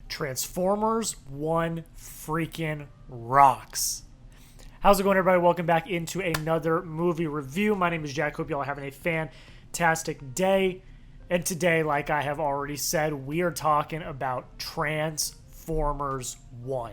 Transformers 1 freaking rocks. How's it going, everybody? Welcome back into another movie review. My name is Jack. Hope y'all are having a fantastic day. And today, like I have already said, we are talking about Transformers 1.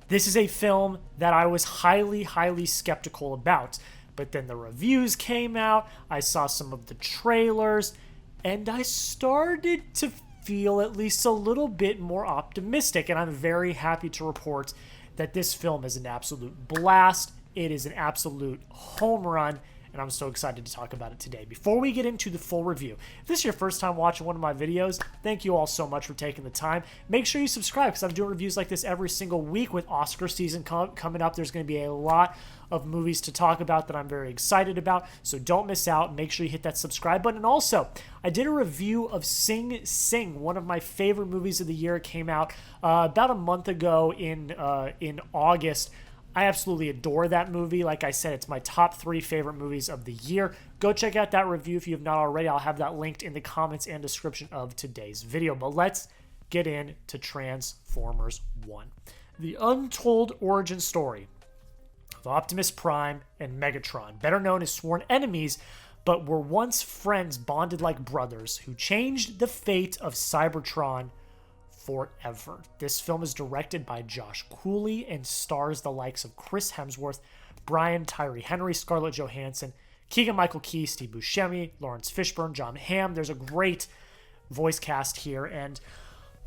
This is a film that I was highly skeptical about. But then the reviews came out, I saw some of the trailers, and I started to feel at least a little bit more optimistic. And I'm very happy to report that this film is an absolute blast. It is an absolute home run. And I'm so excited to talk about it today. Before we get into the full review, if this is your first time watching one of my videos, thank you all so much for taking the time. Make sure you subscribe because I'm doing reviews like this every single week. With Oscar season coming up, there's going to be a lot of movies to talk about that I'm very excited about. So don't miss out. Make sure you hit that subscribe button. And also, I did a review of Sing Sing, one of my favorite movies of the year. It came out about a month ago in August. I absolutely adore that movie. Like I said, it's my top 3 favorite movies of the year. Go check out that review if you have not already. I'll have that linked in the comments and description of today's video. But let's get into Transformers 1. The untold origin story of Optimus Prime and Megatron, better known as sworn enemies, but were once friends bonded like brothers who changed the fate of Cybertron forever. This film is directed by Josh Cooley and stars the likes of Chris Hemsworth, Tyree Henry, Scarlett Johansson, Keegan-Michael Key, Steve Buscemi, Laurence Fishburne, Jon Hamm. There's a great voice cast here, and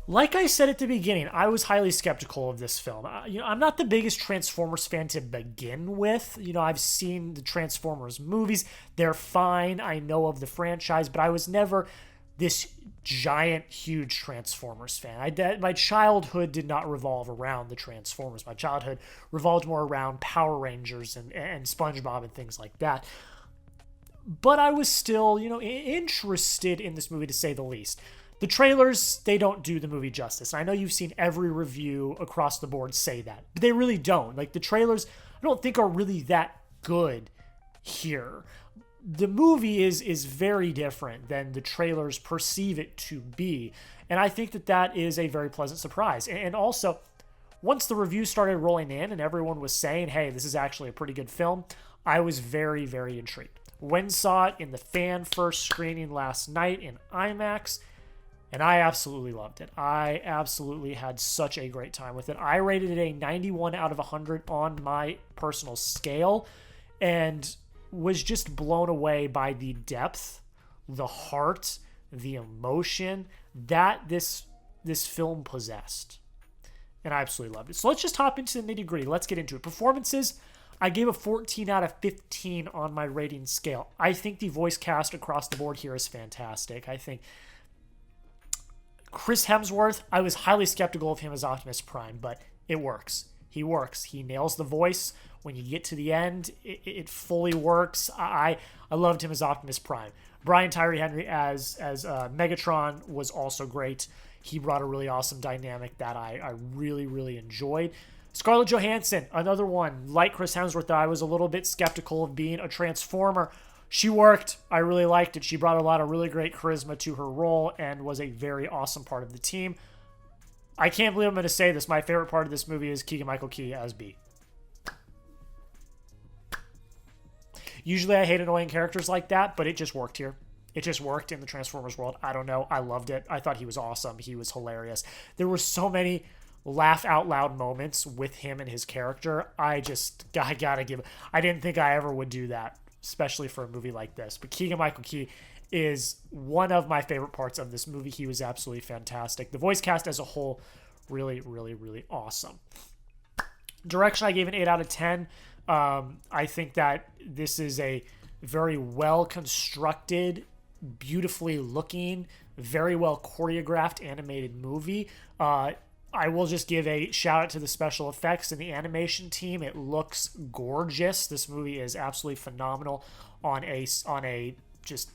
like I said at the beginning, I was highly skeptical of this film. I'm not the biggest Transformers fan to begin with. I've seen the Transformers movies. They're fine. I know of the franchise, but I was never this giant, huge Transformers fan. My childhood did not revolve around the Transformers. My childhood revolved more around Power Rangers and SpongeBob and things like that. But I was still, interested in this movie, to say the least. The trailers, they don't do the movie justice. I know you've seen every review across the board say that, but they really don't. Like, the trailers, I don't think are really that good here. The movie is very different than the trailers perceive it to be. And I think that is a very pleasant surprise. And also, once the reviews started rolling in and everyone was saying, hey, this is actually a pretty good film, I was very intrigued. Went and saw it in the fan first screening last night in IMAX, and I absolutely loved it. I absolutely had such a great time with it. I rated it a 91 out of 100 on my personal scale, and was just blown away by the depth, the heart, the emotion that this film possessed. And I absolutely loved it. So let's just hop into the nitty-gritty. Let's get into it. Performances, I gave a 14 out of 15 on my rating scale. I think the voice cast across the board here is fantastic. I think Chris Hemsworth, I was highly skeptical of him as Optimus Prime, but it works. He works. He nails the voice. When you get to the end, it fully works. I loved him as Optimus Prime. Tyree Henry as Megatron was also great. He brought a really awesome dynamic that I really enjoyed. Scarlett Johansson, another one, like Chris Hemsworth, that I was a little bit skeptical of being a Transformer. She worked. I really liked it. She brought a lot of really great charisma to her role and was a very awesome part of the team. I can't believe I'm going to say this. My favorite part of this movie is Keegan-Michael Key as B. Usually I hate annoying characters like that, but it just worked here. It just worked in the Transformers world. I don't know. I loved it. I thought he was awesome. He was hilarious. There were so many laugh out loud moments with him and his character. I gotta give it. I didn't think I ever would do that, especially for a movie like this. But Keegan-Michael Key is one of my favorite parts of this movie. He was absolutely fantastic. The voice cast as a whole, really awesome. Direction, I gave an 8 out of 10. I think that this is a very well constructed, beautifully looking, very well choreographed animated movie. I will just give a shout out to the special effects and the animation team. It looks gorgeous. This movie is absolutely phenomenal on a just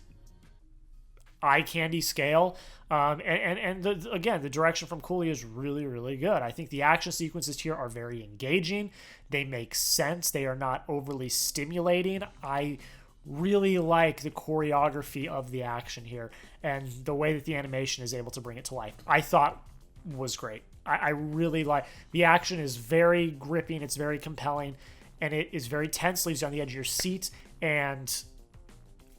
eye candy scale. Again, the direction from Cooley is really good. I think the action sequences here are very engaging. They make sense. They are not overly stimulating. I really like the choreography of the action here and the way that the animation is able to bring it to life. I thought was great. I really like the action is very gripping. It's very compelling, and it is very tense. Leaves you on the edge of your seat, and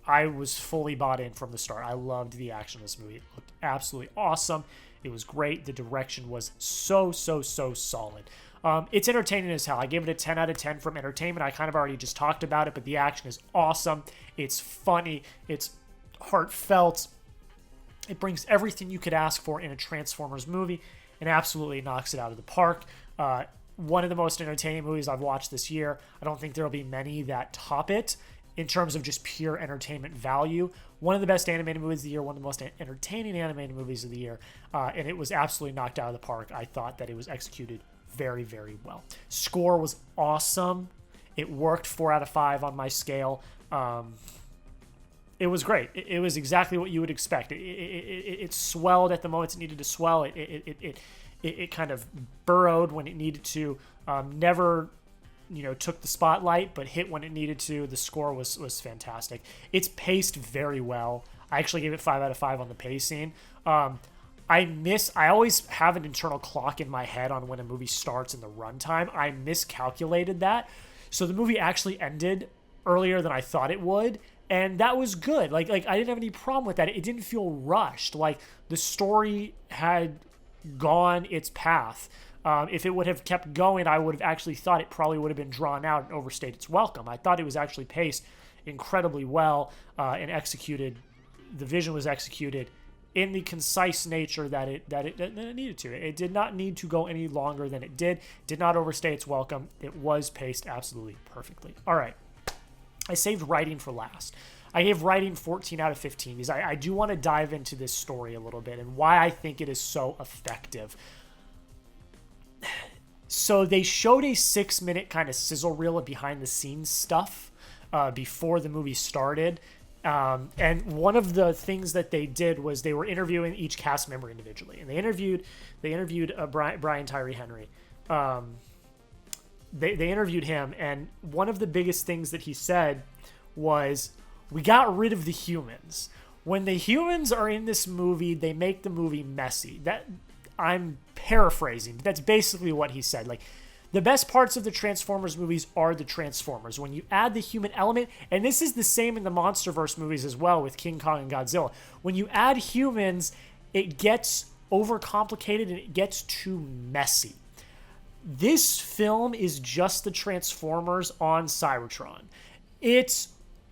I was fully bought in from the start. I loved the action of this movie. It looked absolutely awesome. It was great. The direction was so solid. It's entertaining as hell. I gave it a 10 out of 10 from entertainment. I kind of already just talked about it, but the action is awesome. It's funny. It's heartfelt. It brings everything you could ask for in a Transformers movie and absolutely knocks it out of the park. One of the most entertaining movies I've watched this year. I don't think there'll be many that top it in terms of just pure entertainment value. One of the best animated movies of the year, one of the most entertaining animated movies of the year, and it was absolutely knocked out of the park. I thought that it was executed very, very well. Score was awesome. It worked 4 out of 5 on my scale. It was great. It was exactly what you would expect. It swelled at the moments it needed to swell. It kind of burrowed when it needed to. Never, took the spotlight, but hit when it needed to. The score was fantastic. It's paced very well. I actually gave it 5 out of 5 on the pacing. I always have an internal clock in my head on when a movie starts and the runtime. I miscalculated that. So the movie actually ended earlier than I thought it would. And that was good. Like I didn't have any problem with that. It didn't feel rushed. Like the story had gone its path. If it would have kept going, I would have actually thought it probably would have been drawn out and overstayed its welcome. I thought it was actually paced incredibly well and executed. The vision was executed in the concise nature that it needed to. It did not need to go any longer than it did. Did not overstay its welcome. It was paced absolutely perfectly. All right. I saved writing for last. I gave writing 14 out of 15 because I do want to dive into this story a little bit and why I think it is so effective. So they showed a 6-minute kind of sizzle reel of behind the scenes stuff before the movie started. And one of the things that they did was they were interviewing each cast member individually. And they interviewed Brian Tyree Henry. They interviewed him, and one of the biggest things that he said was, we got rid of the humans. When the humans are in this movie, they make the movie messy. That I'm paraphrasing, but that's basically what he said. Like, the best parts of the Transformers movies are the Transformers. When you add the human element, and this is the same in the MonsterVerse movies as well with King Kong and Godzilla. When you add humans, it gets overcomplicated and it gets too messy. This film is just the Transformers on Cybertron. It's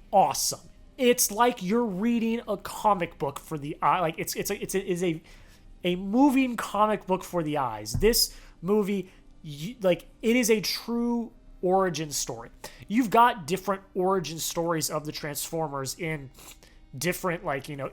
awesome. It's like you're reading a comic book for the eye. Like it's a moving comic book for the eyes. This movie, it is a true origin story. You've got different origin stories of the Transformers in different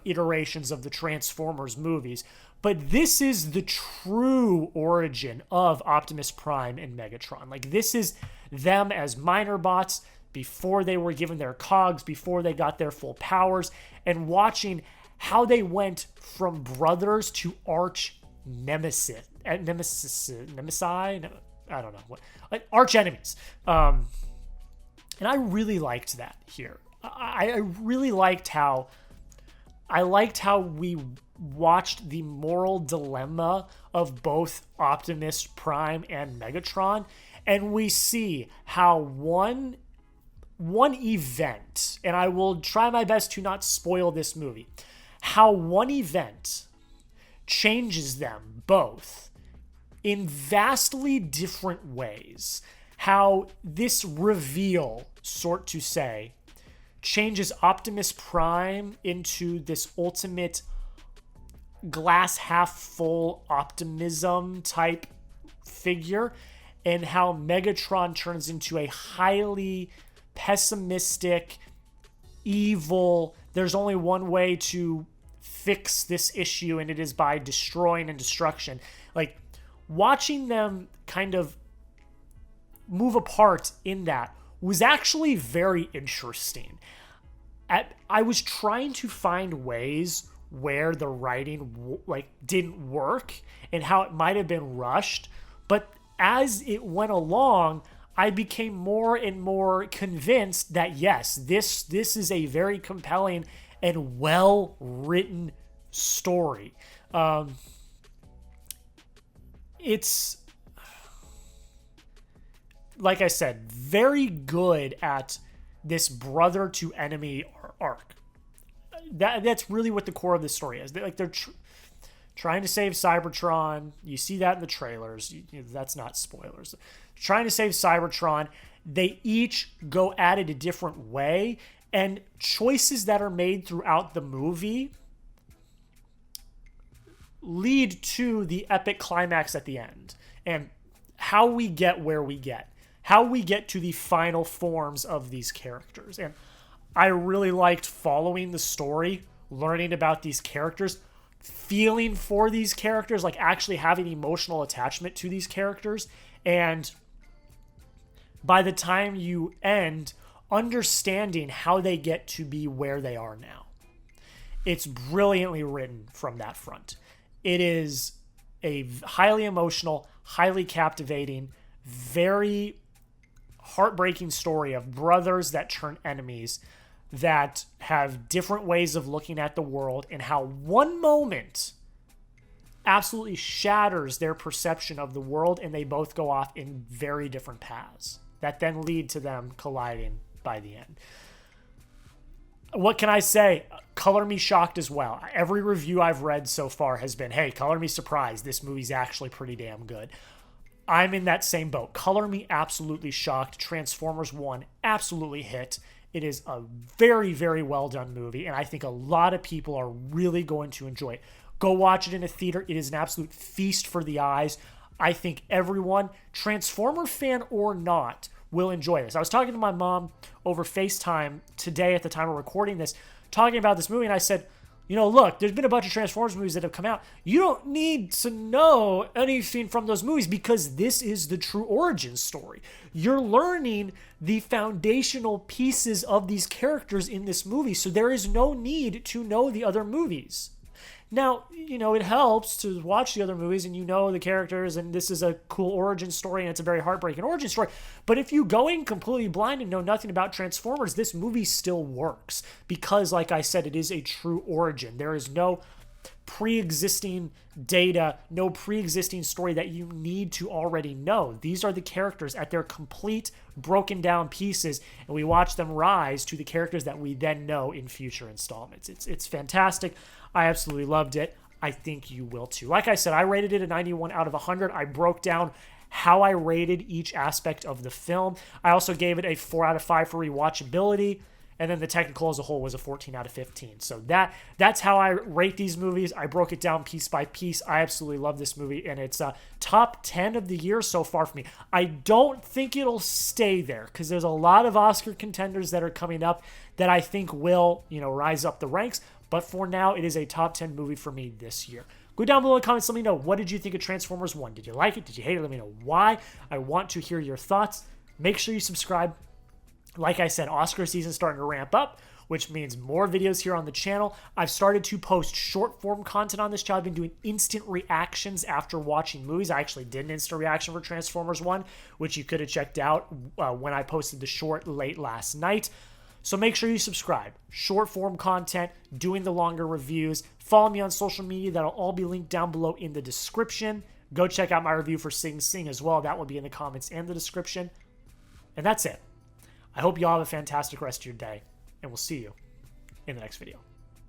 iterations of the Transformers movies. But this is the true origin of Optimus Prime and Megatron. Like, this is them as minor bots before they were given their cogs, before they got their full powers, and watching how they went from brothers to arch nemesis. I don't know what, arch enemies. And I really liked that here. I really liked how we watched the moral dilemma of both Optimus Prime and Megatron, and we see how one event, and I will try my best to not spoil this movie, how one event changes them both in vastly different ways. How this reveal, sort to say, changes Optimus Prime into this ultimate glass half full optimism type figure, and how Megatron turns into a highly pessimistic, evil, there's only one way to fix this issue, and it is by destroying and destruction. Like, watching them kind of move apart in that was actually very interesting. I was trying to find ways where the writing didn't work and how it might have been rushed, but as it went along, I became more and more convinced that yes, this is a very compelling and well-written story. it's, like I said, very good at this brother to enemy arc. That's really what the core of the story is. They're trying to save Cybertron. You see that in the trailers. That's not spoilers. Trying to save Cybertron. They each go at it a different way, and choices that are made throughout the movie lead to the epic climax at the end, and how we get where we get, how we get to the final forms of these characters. And I really liked following the story, learning about these characters, feeling for these characters, like actually having emotional attachment to these characters. And by the time you end, understanding how they get to be where they are now. It's brilliantly written from that front. It is a highly emotional, highly captivating, very heartbreaking story of brothers that turn enemies, that have different ways of looking at the world, and how one moment absolutely shatters their perception of the world, and they both go off in very different paths that then lead to them colliding by the end. What can I say? Color me shocked as well. Every review I've read so far has been, hey, color me surprised. This movie's actually pretty damn good. I'm in that same boat. Color me absolutely shocked. Transformers 1 absolutely hit. It is a very, very well done movie, and I think a lot of people are really going to enjoy it. Go watch it in a theater. It is an absolute feast for the eyes. I think everyone, Transformer fan or not, will enjoy this. I was talking to my mom over FaceTime today at the time of recording this, talking about this movie, and I said, you know, look, there's been a bunch of Transformers movies that have come out. You don't need to know anything from those movies because this is the true origin story. You're learning the foundational pieces of these characters in this movie, so there is no need to know the other movies. Now, you know, it helps to watch the other movies and you know the characters and this is a cool origin story and it's a very heartbreaking origin story. But if you go in completely blind and know nothing about Transformers, this movie still works because, like I said, it is a true origin. There is no pre-existing data, no pre-existing story that you need to already know. These are the characters at their complete broken down pieces, and we watch them rise to the characters that we then know in future installments. It's fantastic. I absolutely loved it. I think you will too. Like I said, I rated it a 91 out of 100. I broke down how I rated each aspect of the film. I also gave it a 4 out of 5 for rewatchability. And then the technical as a whole was a 14 out of 15. So that's how I rate these movies. I broke it down piece by piece. I absolutely love this movie, and it's top 10 of the year so far for me. I don't think it'll stay there because there's a lot of Oscar contenders that are coming up that I think will, you know, rise up the ranks. But for now, it is a top 10 movie for me this year. Go down below in the comments. Let me know, what did you think of Transformers 1? Did you like it? Did you hate it? Let me know why. I want to hear your thoughts. Make sure you subscribe. Like I said, Oscar season's starting to ramp up, which means more videos here on the channel. I've started to post short-form content on this channel. I've been doing instant reactions after watching movies. I actually did an instant reaction for Transformers 1, which you could have checked out when I posted the short late last night. So make sure you subscribe. Short-form content, doing the longer reviews. Follow me on social media. That'll all be linked down below in the description. Go check out my review for Sing Sing as well. That will be in the comments and the description. And that's it. I hope you all have a fantastic rest of your day, and we'll see you in the next video.